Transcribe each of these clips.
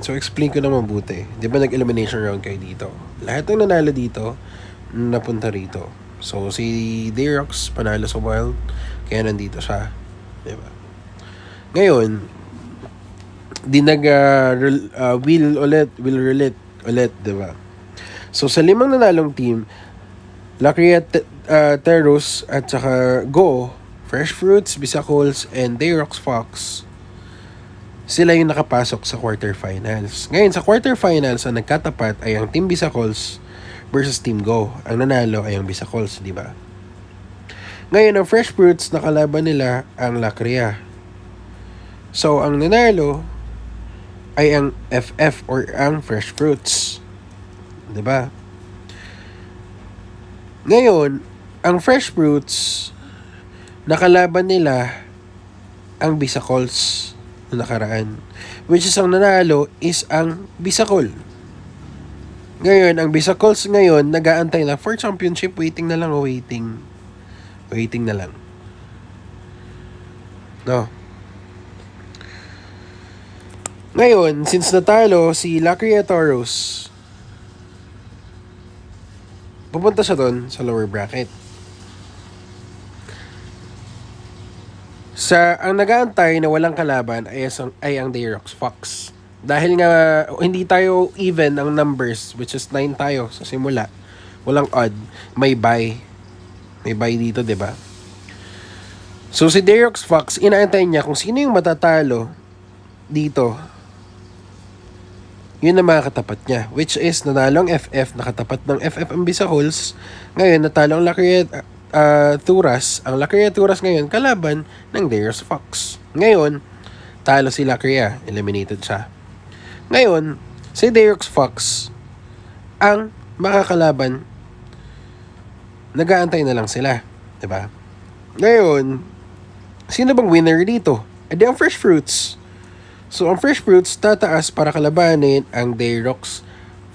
So, explain ko na mabuti. Di ba nag-elimination round kayo dito? Lahat ng nanalo dito, napunta rito. So, si Dayrox panalo sa Wild, kaya nandito siya. Di ba? Ngayon, will relate ulit, di ba? So, sa 5 nanalong team, Lacria, Teros, at saka Go, Fresh Fruits, Bisacols, and Dayrox Fox, sila yung nakapasok sa quarterfinals. Ngayon, sa quarterfinals, ang nagkatapat ay ang Team Bisacols versus Team Go. Ang nanalo ay ang Bisacols, di ba? Ngayon, ang Fresh Fruits, nakalaban nila ang Lacria. So, ang nanalo ay ang FF or ang Fresh Fruits. Di ba? Ngayon, ang Fresh Fruits, nakalaban nila ang Bisacols na nakaraan. Which is ang nanalo is ang Bisacol. Ngayon, ang Bisacols ngayon, nag-aantay na for championship. Waiting na lang o waiting. Waiting na lang. No. Ngayon, since natalo si Lacria Toros, pupunta siya doon sa lower bracket. Ang nag-aantay na walang kalaban ay ang Dayrox Fox. Dahil nga hindi tayo even ang numbers, which is 9 tayo sa simula. Walang odd, may bye. May bye dito, 'di ba? So si Dayrox Fox, inaantay niya kung sino yung matatalo dito. Yun ang makakatapat niya, which is nanalo ang FF, nakatapat ng FF ang Bisacols. Ngayon natalo ang Lacria Turas, ang Lacria Turas ngayon kalaban ng Dayrox Fox. Ngayon, talo si Lacria, eliminated siya. Ngayon, si Dayrox Fox ang makakalaban. Nag-aantay na lang sila, 'di ba? Ngayon, sino bang winner dito? Edi ang Fresh Fruits. So, ang Fresh Fruits tataas para kalabanin ang Dayrox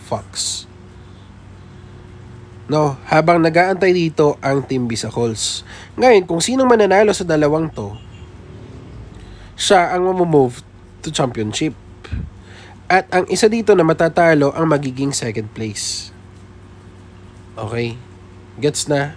Fox. No, habang nag-aantay dito ang Team Bisacols. Ngayon, kung sinong mananalo sa dalawang to, siya ang mamove to championship. At ang isa dito na matatalo ang magiging second place. Okay? Gets na?